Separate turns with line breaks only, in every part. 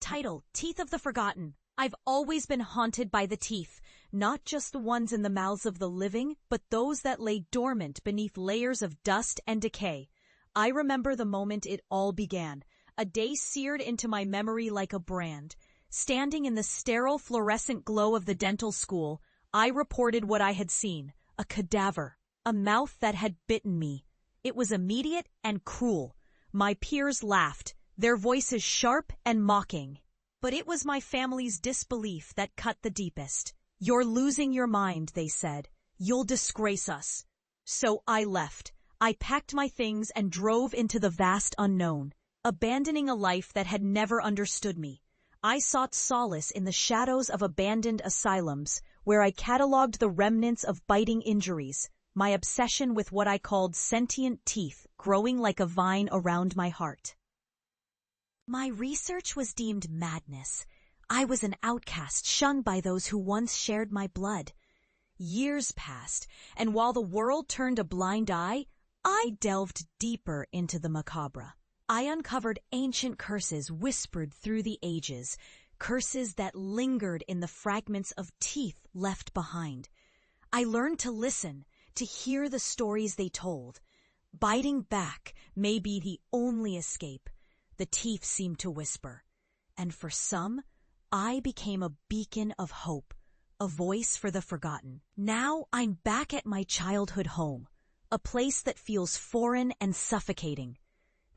title, Teeth of the Forgotten. I've always been haunted by the teeth, not just the ones in the mouths of the living, but those that lay dormant beneath layers of dust and decay. I remember the moment it all began, a day seared into my memory like a brand. Standing in the sterile fluorescent glow of the dental school, I reported what I had seen, a cadaver, a mouth that had bitten me. It was immediate and cruel. My peers laughed, their voices sharp and mocking. But it was my family's disbelief that cut the deepest. "You're losing your mind," they said. "You'll disgrace us." So I left. I packed my things and drove into the vast unknown, abandoning a life that had never understood me. I sought solace in the shadows of abandoned asylums, where I catalogued the remnants of biting injuries, my obsession with what I called sentient teeth growing like a vine around my heart. My research was deemed madness. I was an outcast, shunned by those who once shared my blood. Years passed, and while the world turned a blind eye, I delved deeper into the macabre. I uncovered ancient curses whispered through the ages, curses that lingered in the fragments of teeth left behind. I learned to listen, to hear the stories they told. Biting back may be the only escape, the teeth seemed to whisper. And for some, I became a beacon of hope, a voice for the forgotten. Now I'm back at my childhood home, a place that feels foreign and suffocating.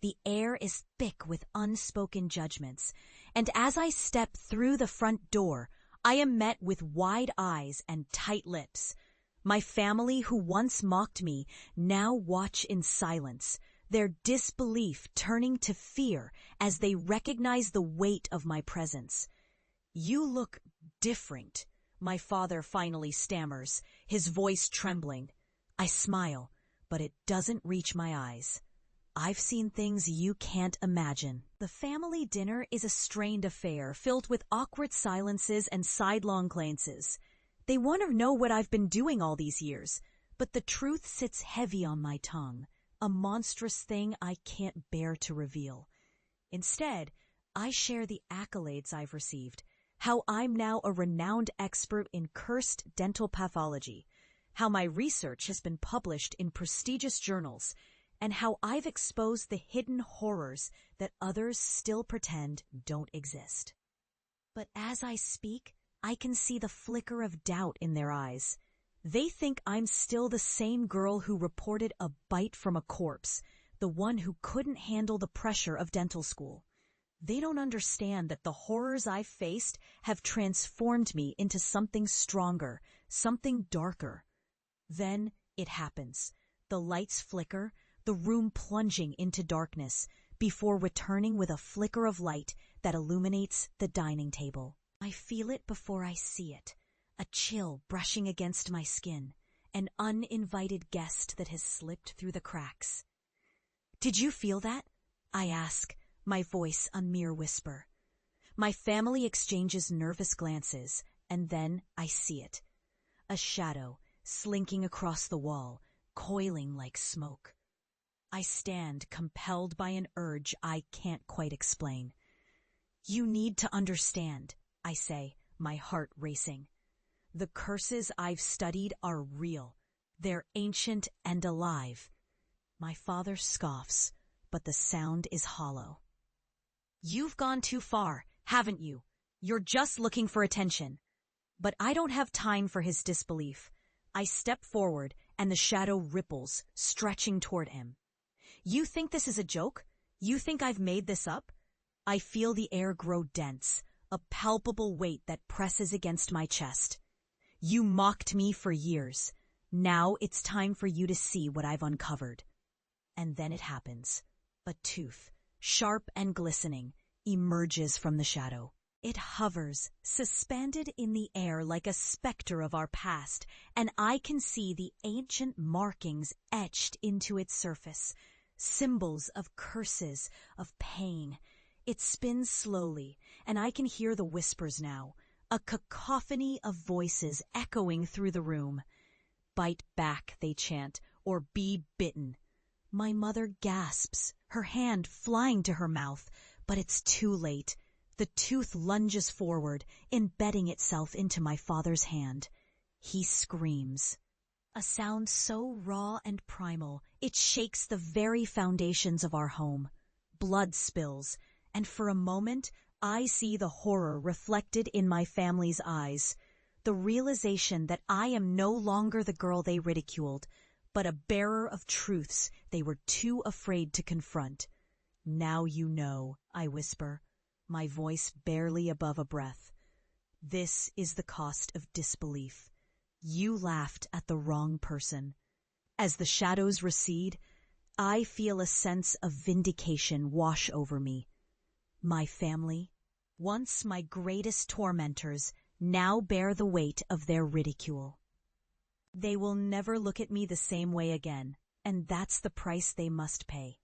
The air is thick with unspoken judgments, and as I step through the front door, I am met with wide eyes and tight lips. My family, who once mocked me, now watch in silence, their disbelief turning to fear as they recognize the weight of my presence. "You look different," my father finally stammers, his voice trembling. I smile, but it doesn't reach my eyes. "I've seen things you can't imagine." The family dinner is a strained affair filled with awkward silences and sidelong glances. They want to know what I've been doing all these years, but the truth sits heavy on my tongue, a monstrous thing I can't bear to reveal. Instead, I share the accolades I've received, how I'm now a renowned expert in cursed dental pathology, how my research has been published in prestigious journals, and how I've exposed the hidden horrors that others still pretend don't exist. But as I speak, I can see the flicker of doubt in their eyes. They think I'm still the same girl who reported a bite from a corpse, the one who couldn't handle the pressure of dental school. They don't understand that the horrors I've faced have transformed me into something stronger, something darker. Then it happens. The lights flicker, the room plunging into darkness, before returning with a flicker of light that illuminates the dining table. I feel it before I see it. A chill brushing against my skin, an uninvited guest that has slipped through the cracks. "Did you feel that?" I ask, my voice a mere whisper. My family exchanges nervous glances, and then I see it. A shadow slinking across the wall, coiling like smoke. I stand compelled by an urge I can't quite explain. "You need to understand," I say, my heart racing. "The curses I've studied are real. They're ancient and alive." My father scoffs, but the sound is hollow. "You've gone too far, haven't you? You're just looking for attention." But I don't have time for his disbelief. I step forward, and the shadow ripples, stretching toward him. "You think this is a joke? You think I've made this up?" I feel the air grow dense, a palpable weight that presses against my chest. "You mocked me for years. Now it's time for you to see what I've uncovered." And then it happens. A tooth, sharp and glistening, emerges from the shadow. It hovers, suspended in the air like a specter of our past, and I can see the ancient markings etched into its surface, symbols of curses, of pain. It spins slowly, and I can hear the whispers now, a cacophony of voices echoing through the room. "Bite back," they chant, "or be bitten." My mother gasps, her hand flying to her mouth, but it's too late. The tooth lunges forward, embedding itself into my father's hand. He screams. A sound so raw and primal, it shakes the very foundations of our home. Blood spills, and for a moment, I see the horror reflected in my family's eyes. The realization that I am no longer the girl they ridiculed, but a bearer of truths they were too afraid to confront. "Now you know," I whisper, my voice barely above a breath. "This is the cost of disbelief. You laughed at the wrong person." As the shadows recede, I feel a sense of vindication wash over me. My family, once my greatest tormentors, now bear the weight of their ridicule. They will never look at me the same way again, and that's the price they must pay.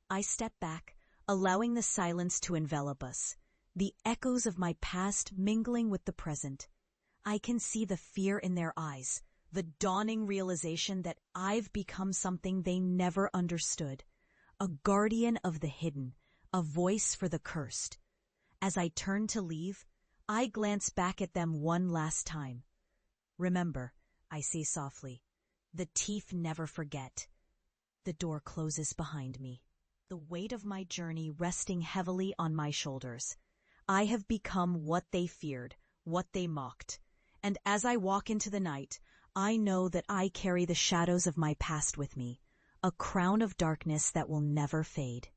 I step back, allowing the silence to envelop us, the echoes of my past mingling with the present. I can see the fear in their eyes, the dawning realization that I've become something they never understood, a guardian of the hidden, a voice for the cursed. As I turn to leave, I glance back at them one last time. "Remember," I say softly, "the teeth never forget." The door closes behind me, the weight of my journey resting heavily on my shoulders. I have become what they feared, what they mocked. And as I walk into the night, I know that I carry the shadows of my past with me, a crown of darkness that will never fade.